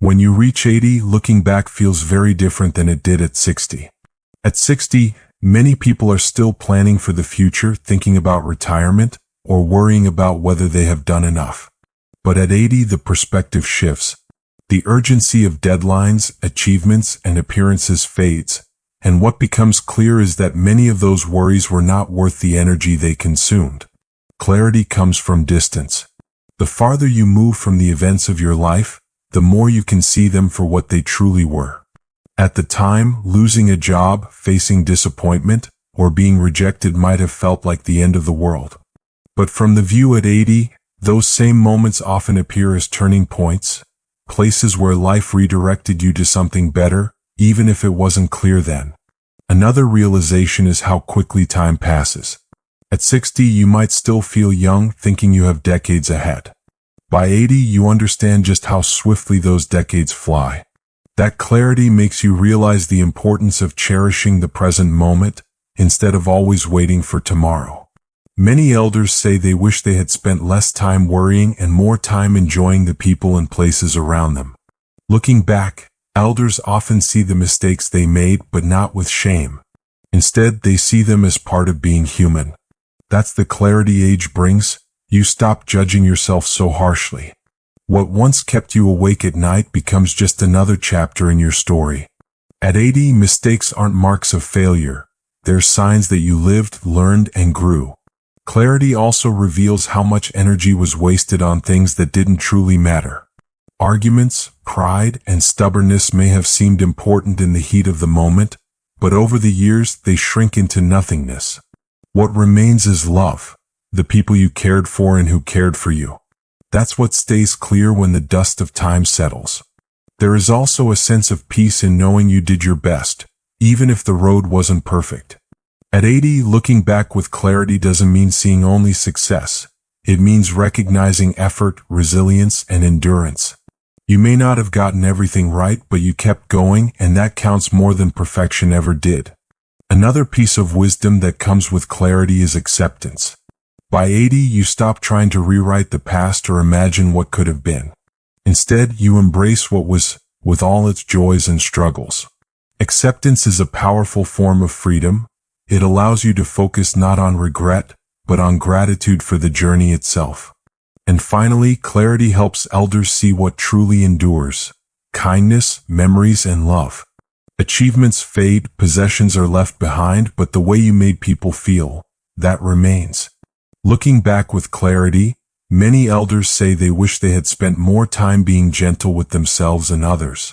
When you reach 80, looking back feels very different than it did at 60. At 60, many people are still planning for the future, thinking about retirement, or worrying about whether they have done enough. But at 80, the perspective shifts. The urgency of deadlines, achievements, and appearances fades, and what becomes clear is that many of those worries were not worth the energy they consumed. Clarity comes from distance. The farther you move from the events of your life, the more you can see them for what they truly were. At the time, losing a job, facing disappointment, or being rejected might have felt like the end of the world. But from the view at 80, those same moments often appear as turning points, places where life redirected you to something better, even if it wasn't clear then. Another realization is how quickly time passes. At 60, you might still feel young, thinking you have decades ahead. By 80, you understand just how swiftly those decades fly. That clarity makes you realize the importance of cherishing the present moment instead of always waiting for tomorrow. Many elders say they wish they had spent less time worrying and more time enjoying the people and places around them. Looking back, elders often see the mistakes they made, but not with shame. Instead, they see them as part of being human. That's the clarity age brings. You stop judging yourself so harshly. What once kept you awake at night becomes just another chapter in your story. At 80, mistakes aren't marks of failure. They're signs that you lived, learned, and grew. Clarity also reveals how much energy was wasted on things that didn't truly matter. Arguments, pride, and stubbornness may have seemed important in the heat of the moment, but over the years they shrink into nothingness. What remains is love. The people you cared for and who cared for you. That's what stays clear when the dust of time settles. There is also a sense of peace in knowing you did your best, even if the road wasn't perfect. At 80, looking back with clarity doesn't mean seeing only success. It means recognizing effort, resilience, and endurance. You may not have gotten everything right, but you kept going, and that counts more than perfection ever did. Another piece of wisdom that comes with clarity is acceptance. By 80, you stop trying to rewrite the past or imagine what could have been. Instead, you embrace what was, with all its joys and struggles. Acceptance is a powerful form of freedom. It allows you to focus not on regret, but on gratitude for the journey itself. And finally, clarity helps elders see what truly endures: kindness, memories, and love. Achievements fade, possessions are left behind, but the way you made people feel, that remains. Looking back with clarity, many elders say they wish they had spent more time being gentle with themselves and others.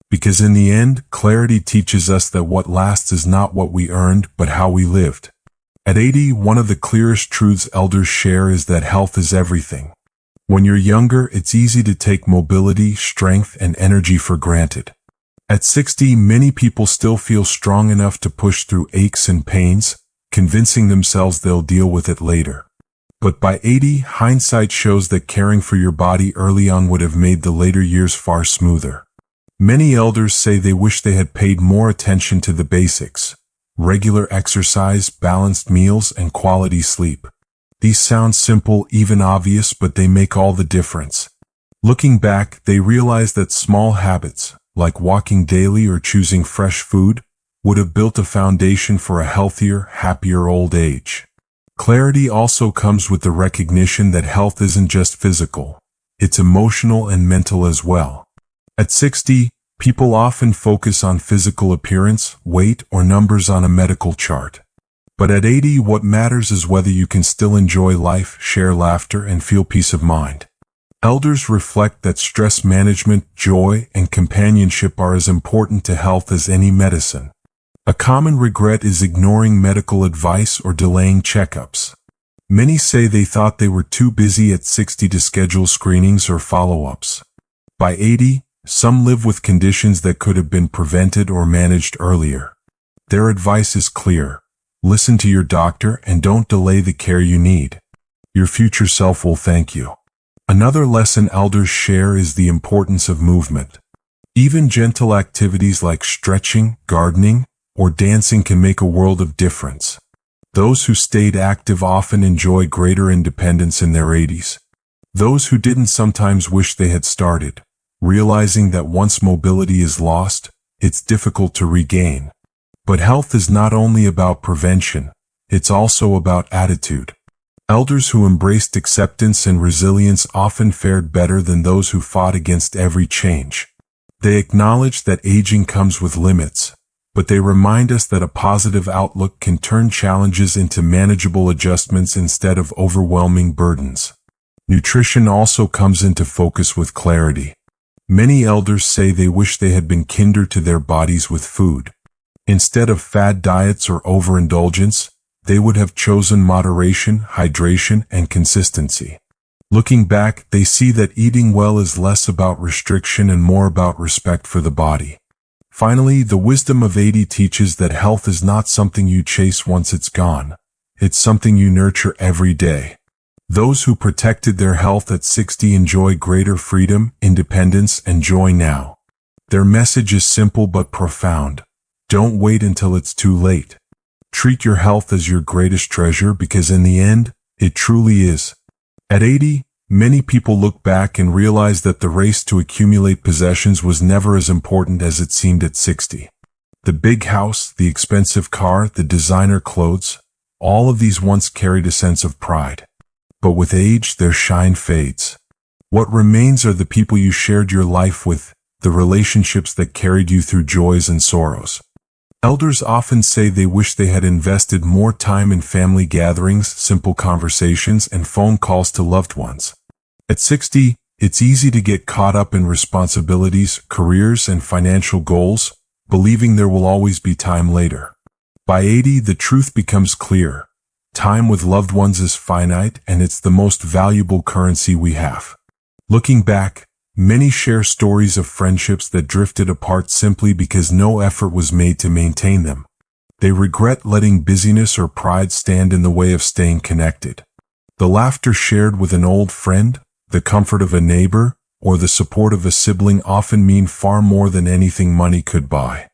Because in the end, clarity teaches us that what lasts is not what we earned, but how we lived. At 80, one of the clearest truths elders share is that health is everything. When you're younger, it's easy to take mobility, strength, and energy for granted. At 60, many people still feel strong enough to push through aches and pains, convincing themselves they'll deal with it later. But by 80, hindsight shows that caring for your body early on would have made the later years far smoother. Many elders say they wish they had paid more attention to the basics: regular exercise, balanced meals, and quality sleep. These sound simple, even obvious, but they make all the difference. Looking back, they realize that small habits, like walking daily or choosing fresh food, would have built a foundation for a healthier, happier old age. Clarity also comes with the recognition that health isn't just physical, it's emotional and mental as well. At 60, people often focus on physical appearance, weight, or numbers on a medical chart. But at 80, what matters is whether you can still enjoy life, share laughter, and feel peace of mind. Elders reflect that stress management, joy, and companionship are as important to health as any medicine. A common regret is ignoring medical advice or delaying checkups. Many say they thought they were too busy at 60 to schedule screenings or follow-ups. By 80, some live with conditions that could have been prevented or managed earlier. Their advice is clear: listen to your doctor and don't delay the care you need. Your future self will thank you. Another lesson elders share is the importance of movement. Even gentle activities like stretching, gardening, or dancing can make a world of difference. Those who stayed active often enjoy greater independence in their 80s. Those who didn't sometimes wish they had started. realizing that once mobility is lost, it's difficult to regain. But health is not only about prevention, it's also about attitude. Elders who embraced acceptance and resilience often fared better than those who fought against every change. They acknowledge that aging comes with limits, but they remind us that a positive outlook can turn challenges into manageable adjustments instead of overwhelming burdens. Nutrition also comes into focus with clarity. Many elders say they wish they had been kinder to their bodies with food. Instead of fad diets or overindulgence, they would have chosen moderation, hydration, and consistency. Looking back, they see that eating well is less about restriction and more about respect for the body. Finally, the wisdom of 80 teaches that health is not something you chase once it's gone. It's something you nurture every day. Those who protected their health at 60 enjoy greater freedom, independence, and joy now. Their message is simple but profound. Don't wait until it's too late. Treat your health as your greatest treasure because in the end, it truly is. At 80, many people look back and realize that the race to accumulate possessions was never as important as it seemed at 60. The big house, the expensive car, the designer clothes, all of these once carried a sense of pride. But with age, their shine fades. What remains are the people you shared your life with, the relationships that carried you through joys and sorrows. Elders often say they wish they had invested more time in family gatherings, simple conversations, and phone calls to loved ones. At 60, it's easy to get caught up in responsibilities, careers, and financial goals, believing there will always be time later. By 80, the truth becomes clear. Time with loved ones is finite, and it's the most valuable currency we have. Looking back, many share stories of friendships that drifted apart simply because no effort was made to maintain them. They regret letting busyness or pride stand in the way of staying connected. The laughter shared with an old friend, the comfort of a neighbor, or the support of a sibling often mean far more than anything money could buy.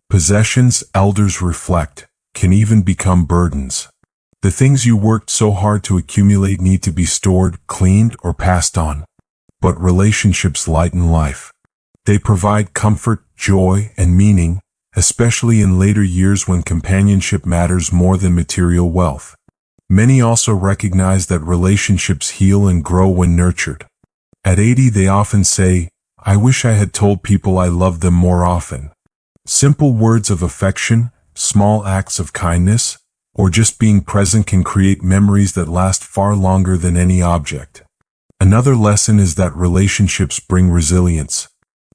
Possessions, elders reflect, can even become burdens. The things you worked so hard to accumulate need to be stored, cleaned, or passed on. But relationships lighten life. They provide comfort, joy, and meaning, especially in later years when companionship matters more than material wealth. Many also recognize that relationships heal and grow when nurtured. At 80, they often say, "I wish I had told people I loved them more often." Simple words of affection, small acts of kindness, or just being present can create memories that last far longer than any object. Another lesson is that relationships bring resilience.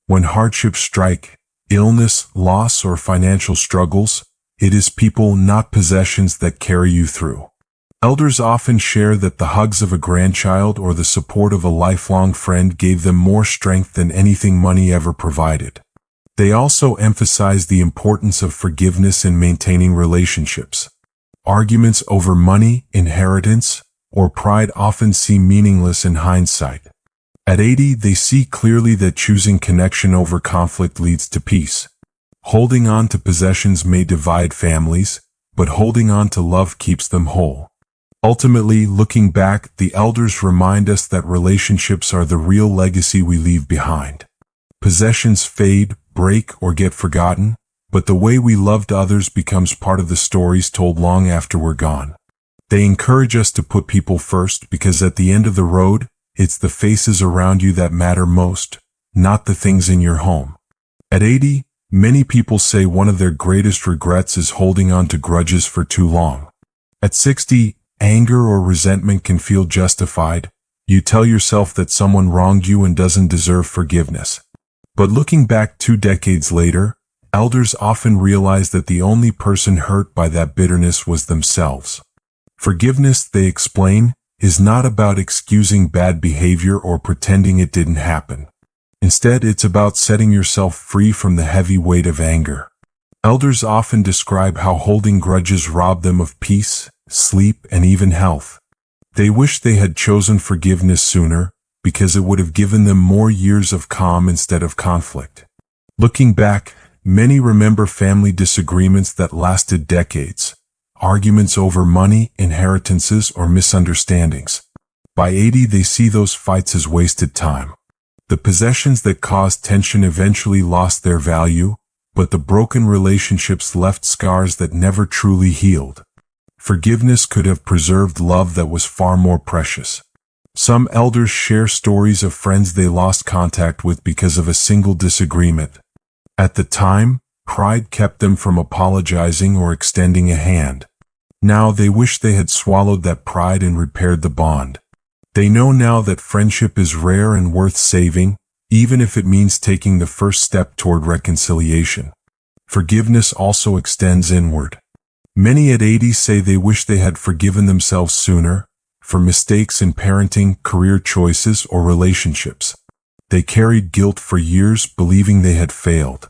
When hardships strike, illness, loss, or financial struggles, it is people, not possessions, that carry you through. Elders often share that the hugs of a grandchild or the support of a lifelong friend gave them more strength than anything money ever provided. They also emphasize the importance of forgiveness in maintaining relationships. Arguments over money, inheritance, or pride often seem meaningless in hindsight. At 80, they see clearly that choosing connection over conflict leads to peace. Holding on to possessions may divide families, but holding on to love keeps them whole. Ultimately, looking back, the elders remind us that relationships are the real legacy we leave behind. Possessions fade, break, or get forgotten, but the way we loved others becomes part of the stories told long after we're gone. They encourage us to put people first because at the end of the road, it's the faces around you that matter most, not the things in your home. At 80, many people say one of their greatest regrets is holding on to grudges for too long. At 60, anger or resentment can feel justified. You tell yourself that someone wronged you and doesn't deserve forgiveness. But looking back 2 decades later, elders often realize that the only person hurt by that bitterness was themselves. Forgiveness, they explain, is not about excusing bad behavior or pretending it didn't happen. Instead, it's about setting yourself free from the heavy weight of anger. Elders often describe how holding grudges robbed them of peace, sleep, and even health. They wish they had chosen forgiveness sooner, because it would have given them more years of calm instead of conflict. Looking back, many remember family disagreements that lasted decades. Arguments over money, inheritances, or misunderstandings. By 80, they see those fights as wasted time. The possessions that caused tension eventually lost their value, but the broken relationships left scars that never truly healed. Forgiveness could have preserved love that was far more precious. Some elders share stories of friends they lost contact with because of a single disagreement. At the time, pride kept them from apologizing or extending a hand. Now they wish they had swallowed that pride and repaired the bond. They know now that friendship is rare and worth saving, even if it means taking the first step toward reconciliation. Forgiveness also extends inward. Many at 80 say they wish they had forgiven themselves sooner, for mistakes in parenting, career choices, or relationships. They carried guilt for years, believing they had failed.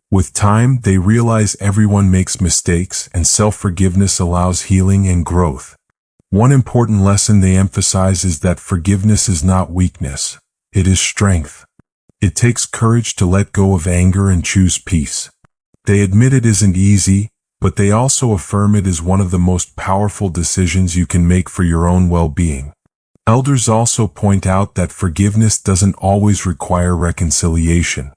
With time, they realize everyone makes mistakes, and self-forgiveness allows healing and growth. One important lesson they emphasize is that forgiveness is not weakness, it is strength. It takes courage to let go of anger and choose peace. They admit it isn't easy, but they also affirm it is one of the most powerful decisions you can make for your own well-being. Elders also point out that forgiveness doesn't always require reconciliation.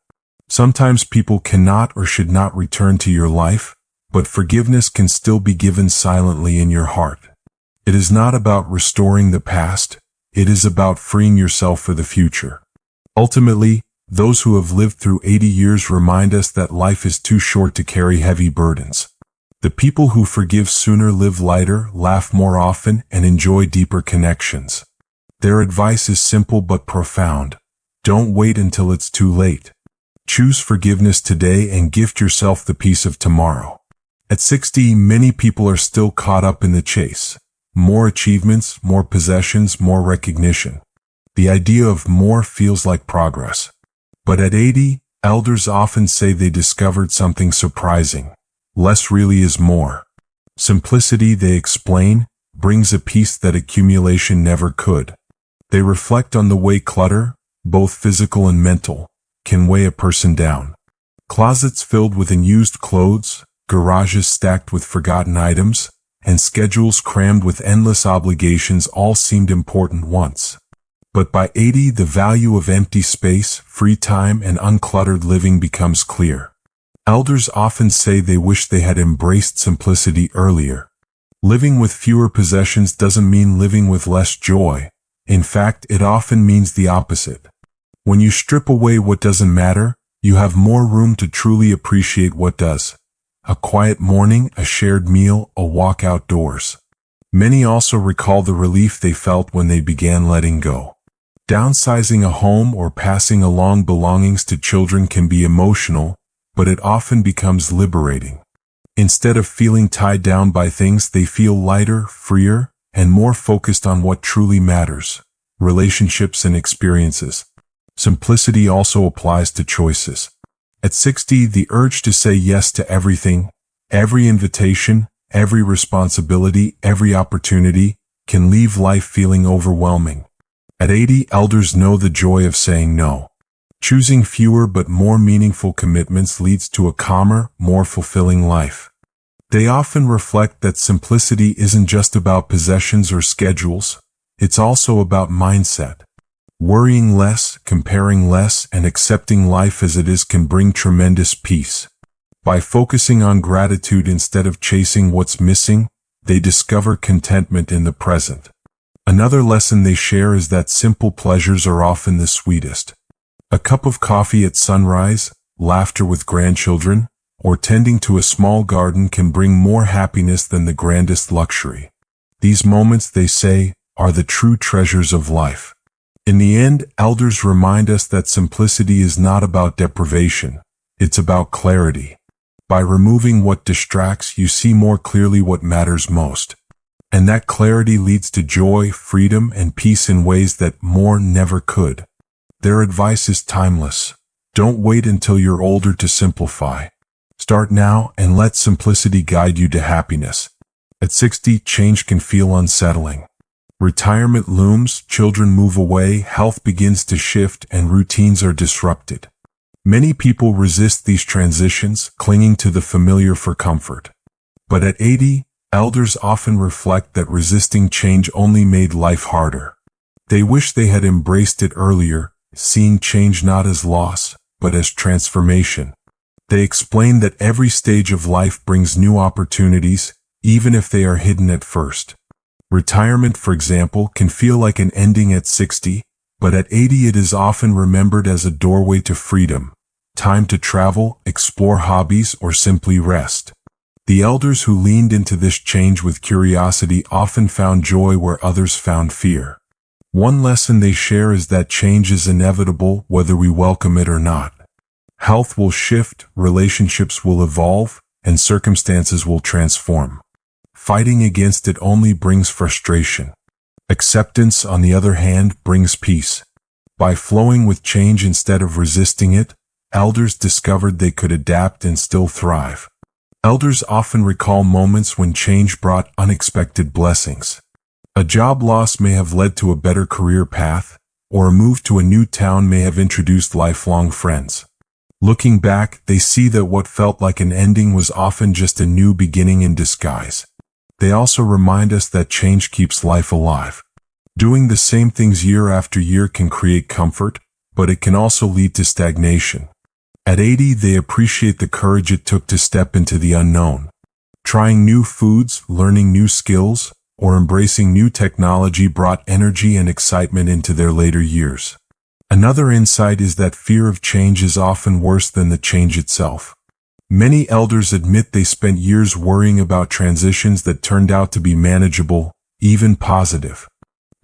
Sometimes people cannot or should not return to your life, but forgiveness can still be given silently in your heart. It is not about restoring the past, it is about freeing yourself for the future. Ultimately, those who have lived through 80 years remind us that life is too short to carry heavy burdens. The people who forgive sooner live lighter, laugh more often, and enjoy deeper connections. Their advice is simple but profound. Don't wait until it's too late. Choose forgiveness today and gift yourself the peace of tomorrow. At 60, many people are still caught up in the chase. More achievements, more possessions, more recognition. The idea of more feels like progress. But at 80, elders often say they discovered something surprising. Less really is more. Simplicity, they explain, brings a peace that accumulation never could. They reflect on the way clutter, both physical and mental, can weigh a person down. Closets filled with unused clothes, garages stacked with forgotten items, and schedules crammed with endless obligations all seemed important once. But by 80, the value of empty space, free time, and uncluttered living becomes clear. Elders often say they wish they had embraced simplicity earlier. Living with fewer possessions doesn't mean living with less joy. In fact, it often means the opposite. When you strip away what doesn't matter, you have more room to truly appreciate what does. A quiet morning, a shared meal, a walk outdoors. Many also recall the relief they felt when they began letting go. Downsizing a home or passing along belongings to children can be emotional, but it often becomes liberating. Instead of feeling tied down by things, they feel lighter, freer, and more focused on what truly matters: relationships and experiences. Simplicity also applies to choices. At 60, the urge to say yes to everything, every invitation, every responsibility, every opportunity, can leave life feeling overwhelming. At 80, elders know the joy of saying no. Choosing fewer but more meaningful commitments leads to a calmer, more fulfilling life. They often reflect that simplicity isn't just about possessions or schedules, it's also about mindset. Worrying less, comparing less, and accepting life as it is can bring tremendous peace. By focusing on gratitude instead of chasing what's missing, they discover contentment in the present. Another lesson they share is that simple pleasures are often the sweetest. A cup of coffee at sunrise, laughter with grandchildren, or tending to a small garden can bring more happiness than the grandest luxury. These moments, they say, are the true treasures of life. In the end, elders remind us that simplicity is not about deprivation, it's about clarity. By removing what distracts, you see more clearly what matters most. And that clarity leads to joy, freedom, and peace in ways that more never could. Their advice is timeless. Don't wait until you're older to simplify. Start now and let simplicity guide you to happiness. At 60, change can feel unsettling. Retirement looms, children move away, health begins to shift, and routines are disrupted. Many people resist these transitions, clinging to the familiar for comfort. But at 80, elders often reflect that resisting change only made life harder. They wish they had embraced it earlier, seeing change not as loss, but as transformation. They explain that every stage of life brings new opportunities, even if they are hidden at first. Retirement, for example, can feel like an ending at 60, but at 80 it is often remembered as a doorway to freedom, time to travel, explore hobbies, or simply rest. The elders who leaned into this change with curiosity often found joy where others found fear. One lesson they share is that change is inevitable whether we welcome it or not. Health will shift, relationships will evolve, and circumstances will transform. Fighting against it only brings frustration. Acceptance, on the other hand, brings peace. By flowing with change instead of resisting it, elders discovered they could adapt and still thrive. Elders often recall moments when change brought unexpected blessings. A job loss may have led to a better career path, or a move to a new town may have introduced lifelong friends. Looking back, they see that what felt like an ending was often just a new beginning in disguise. They also remind us that change keeps life alive. Doing the same things year after year can create comfort, but it can also lead to stagnation. At 80, they appreciate the courage it took to step into the unknown. Trying new foods, learning new skills, or embracing new technology brought energy and excitement into their later years. Another insight is that fear of change is often worse than the change itself. Many elders admit they spent years worrying about transitions that turned out to be manageable, even positive.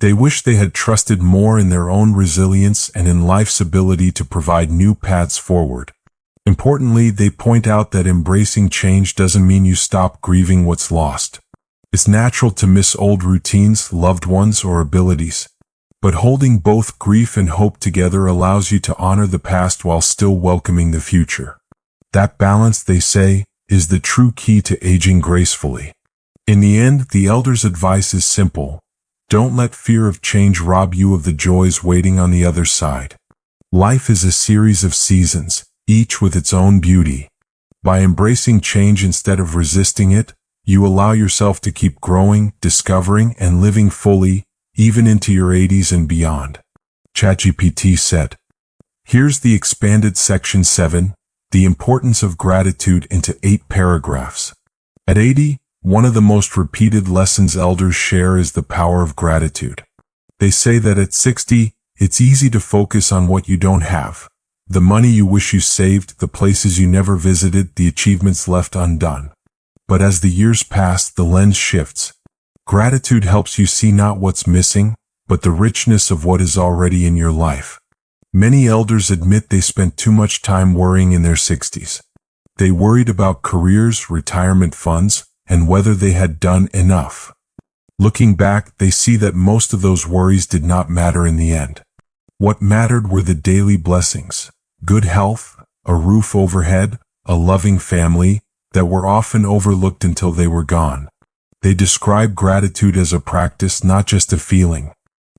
They wish they had trusted more in their own resilience and in life's ability to provide new paths forward. Importantly, they point out that embracing change doesn't mean you stop grieving what's lost. It's natural to miss old routines, loved ones, or abilities. But holding both grief and hope together allows you to honor the past while still welcoming the future. That balance, they say, is the true key to aging gracefully. In the end, the elders' advice is simple. Don't let fear of change rob you of the joys waiting on the other side. Life is a series of seasons, each with its own beauty. By embracing change instead of resisting it, you allow yourself to keep growing, discovering, and living fully, even into your 80s and beyond. ChatGPT said. Here's the expanded section 7, the importance of gratitude, into 8 paragraphs. At 80, one of the most repeated lessons elders share is the power of gratitude. They say that at 60, it's easy to focus on what you don't have. The money you wish you saved, the places you never visited, the achievements left undone. But as the years pass, the lens shifts. Gratitude helps you see not what's missing, but the richness of what is already in your life. Many elders admit they spent too much time worrying in their 60s. They worried about careers, retirement funds, and whether they had done enough. Looking back, they see that most of those worries did not matter in the end. What mattered were the daily blessings, good health, a roof overhead, a loving family, that were often overlooked until they were gone. They describe gratitude as a practice, not just a feeling.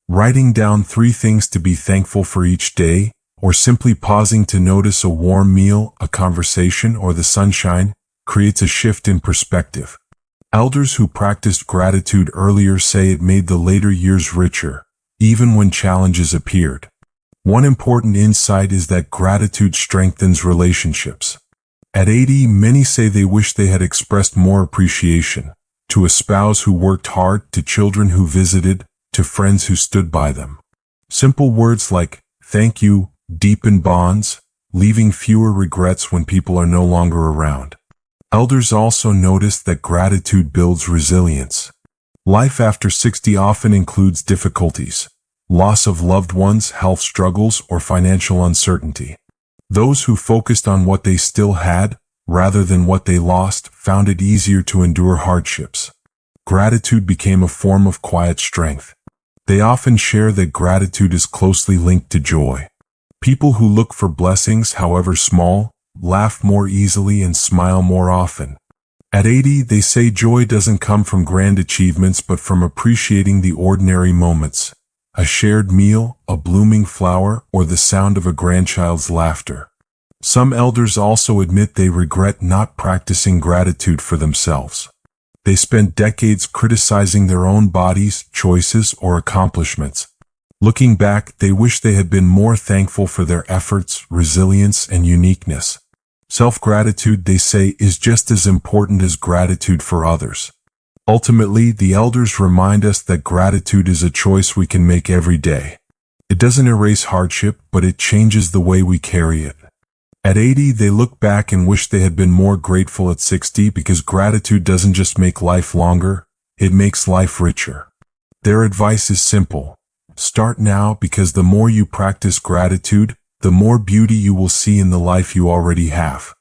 Writing down 3 things to be thankful for each day, or simply pausing to notice a warm meal, a conversation, or the sunshine, creates a shift in perspective. Elders who practiced gratitude earlier say it made the later years richer, even when challenges appeared. One important insight is that gratitude strengthens relationships. At 80, many say they wish they had expressed more appreciation. To a spouse who worked hard, to children who visited, to friends who stood by them. Simple words like, thank you, deepen bonds, leaving fewer regrets when people are no longer around. Elders also noticed that gratitude builds resilience. Life after 60 often includes difficulties, loss of loved ones, health struggles, or financial uncertainty. Those who focused on what they still had, rather than what they lost, found it easier to endure hardships. Gratitude became a form of quiet strength. They often share that gratitude is closely linked to joy. People who look for blessings, however small, laugh more easily and smile more often. At 80, they say joy doesn't come from grand achievements but from appreciating the ordinary moments. A shared meal, a blooming flower, or the sound of a grandchild's laughter. Some elders also admit they regret not practicing gratitude for themselves. They spent decades criticizing their own bodies, choices, or accomplishments. Looking back, they wish they had been more thankful for their efforts, resilience, and uniqueness. Self-gratitude, they say, is just as important as gratitude for others. Ultimately, the elders remind us that gratitude is a choice we can make every day. It doesn't erase hardship, but it changes the way we carry it. At 80, they look back and wish they had been more grateful at 60 because gratitude doesn't just make life longer, it makes life richer. Their advice is simple. Start now, because the more you practice gratitude, the more beauty you will see in the life you already have.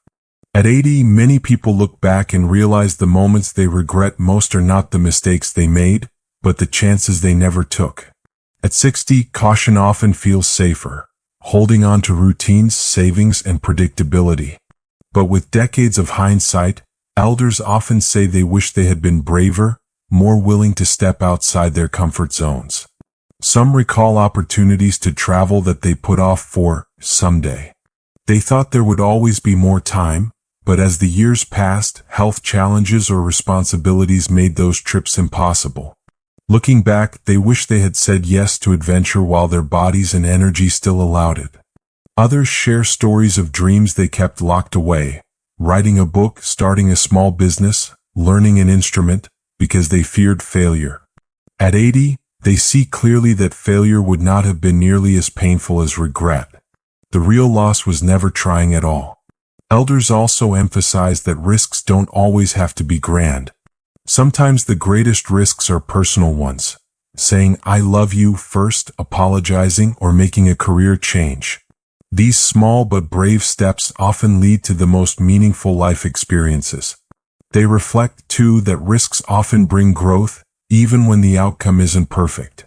At 80, many people look back and realize the moments they regret most are not the mistakes they made, but the chances they never took. At 60, caution often feels safer, holding on to routines, savings, and predictability. But with decades of hindsight, elders often say they wish they had been braver, more willing to step outside their comfort zones. Some recall opportunities to travel that they put off for someday. They thought there would always be more time, but as the years passed, health challenges or responsibilities made those trips impossible. Looking back, they wish they had said yes to adventure while their bodies and energy still allowed it. Others share stories of dreams they kept locked away, writing a book, starting a small business, learning an instrument, because they feared failure. At 80, they see clearly that failure would not have been nearly as painful as regret. The real loss was never trying at all. Elders also emphasize that risks don't always have to be grand. Sometimes the greatest risks are personal ones. Saying, "I love you" first, apologizing, or making a career change. These small but brave steps often lead to the most meaningful life experiences. They reflect, too, that risks often bring growth, even when the outcome isn't perfect.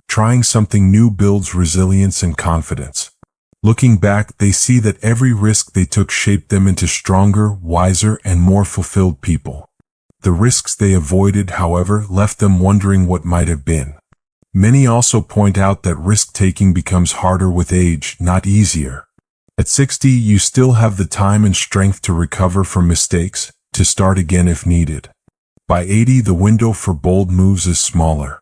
Trying something new builds resilience and confidence. Looking back, they see that every risk they took shaped them into stronger, wiser, and more fulfilled people. The risks they avoided, however, left them wondering what might have been. Many also point out that risk-taking becomes harder with age, not easier. At 60, you still have the time and strength to recover from mistakes, to start again if needed. By 80, the window for bold moves is smaller.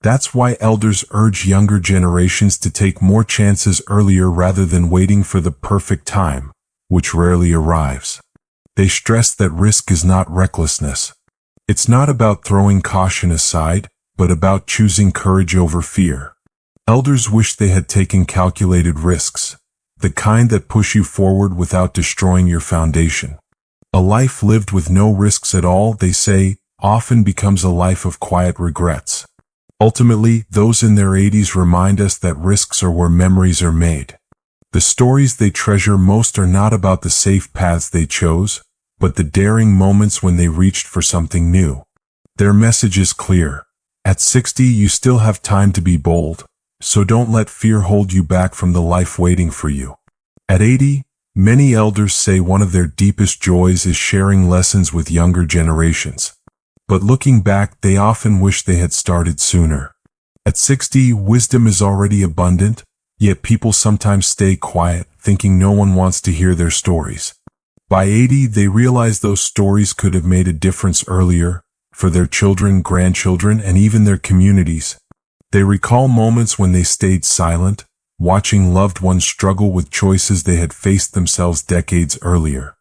That's why elders urge younger generations to take more chances earlier rather than waiting for the perfect time, which rarely arrives. They stress that risk is not recklessness. It's not about throwing caution aside, but about choosing courage over fear. Elders wish they had taken calculated risks, the kind that push you forward without destroying your foundation. A life lived with no risks at all, they say, often becomes a life of quiet regrets. Ultimately, those in their 80s remind us that risks are where memories are made. The stories they treasure most are not about the safe paths they chose, but the daring moments when they reached for something new. Their message is clear. At 60, you still have time to be bold, so don't let fear hold you back from the life waiting for you. At 80, many elders say one of their deepest joys is sharing lessons with younger generations. But looking back, they often wish they had started sooner. At 60, wisdom is already abundant, yet people sometimes stay quiet, thinking no one wants to hear their stories. By 80, they realize those stories could have made a difference earlier, for their children, grandchildren, and even their communities. They recall moments when they stayed silent, watching loved ones struggle with choices they had faced themselves decades earlier.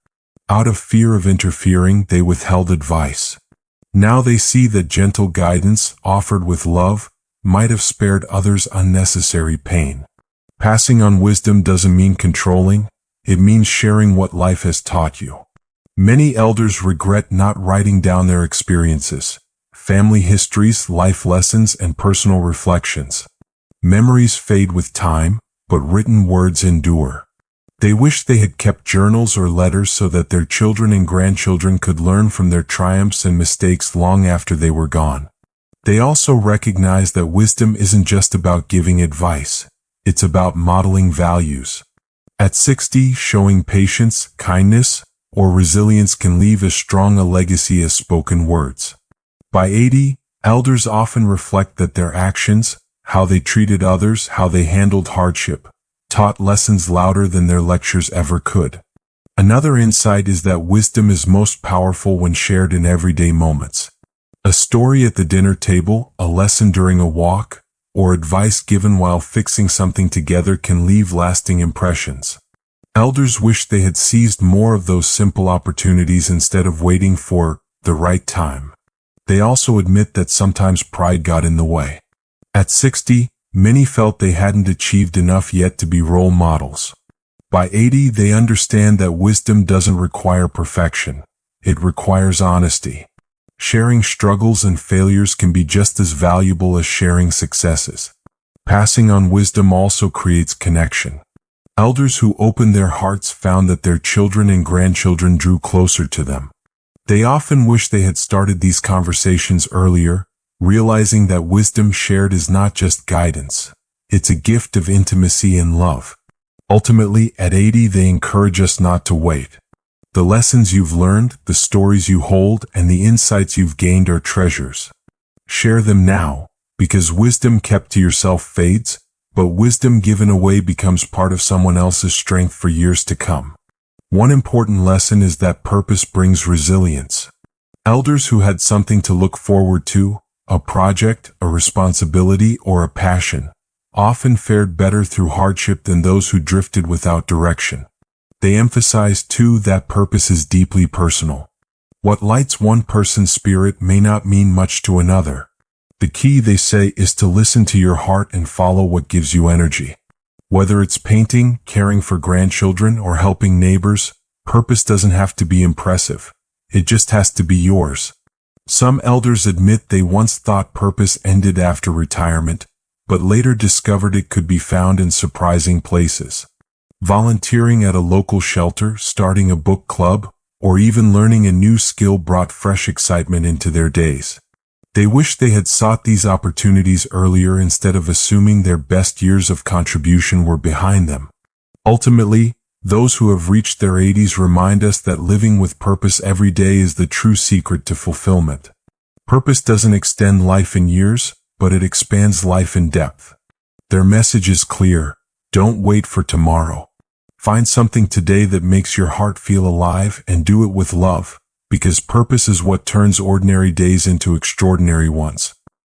Out of fear of interfering, they withheld advice. Now they see that gentle guidance, offered with love, might have spared others unnecessary pain. Passing on wisdom doesn't mean controlling, it means sharing what life has taught you. Many elders regret not writing down their experiences, family histories, life lessons, and personal reflections. Memories fade with time, but written words endure. They wish they had kept journals or letters so that their children and grandchildren could learn from their triumphs and mistakes long after they were gone. They also recognize that wisdom isn't just about giving advice, it's about modeling values. At 60, showing patience, kindness, or resilience can leave as strong a legacy as spoken words. By 80, elders often reflect that their actions, how they treated others, how they handled hardship, taught lessons louder than their lectures ever could. Another insight is that wisdom is most powerful when shared in everyday moments. A story at the dinner table, a lesson during a walk, or advice given while fixing something together can leave lasting impressions. Elders wish they had seized more of those simple opportunities instead of waiting for the right time. They also admit that sometimes pride got in the way. At 60, many felt they hadn't achieved enough yet to be role models. By 80, they understand that wisdom doesn't require perfection. It requires honesty. Sharing struggles and failures can be just as valuable as sharing successes. Passing on wisdom also creates connection. Elders who opened their hearts found that their children and grandchildren drew closer to them. They often wish they had started these conversations earlier, realizing that wisdom shared is not just guidance. It's a gift of intimacy and love. Ultimately, at 80, they encourage us not to wait. The lessons you've learned, the stories you hold, and the insights you've gained are treasures. Share them now, because wisdom kept to yourself fades, but wisdom given away becomes part of someone else's strength for years to come. One important lesson is that purpose brings resilience. Elders who had something to look forward to, a project, a responsibility, or a passion, often fared better through hardship than those who drifted without direction. They emphasize, too, that purpose is deeply personal. What lights one person's spirit may not mean much to another. The key, they say, is to listen to your heart and follow what gives you energy. Whether it's painting, caring for grandchildren, or helping neighbors, purpose doesn't have to be impressive. It just has to be yours. Some elders admit they once thought purpose ended after retirement, but later discovered it could be found in surprising places. Volunteering at a local shelter, starting a book club, or even learning a new skill brought fresh excitement into their days. They wish they had sought these opportunities earlier instead of assuming their best years of contribution were behind them. Ultimately, those who have reached their 80s remind us that living with purpose every day is the true secret to fulfillment. Purpose doesn't extend life in years, but it expands life in depth. Their message is clear: don't wait for tomorrow. Find something today that makes your heart feel alive and do it with love, because purpose is what turns ordinary days into extraordinary ones.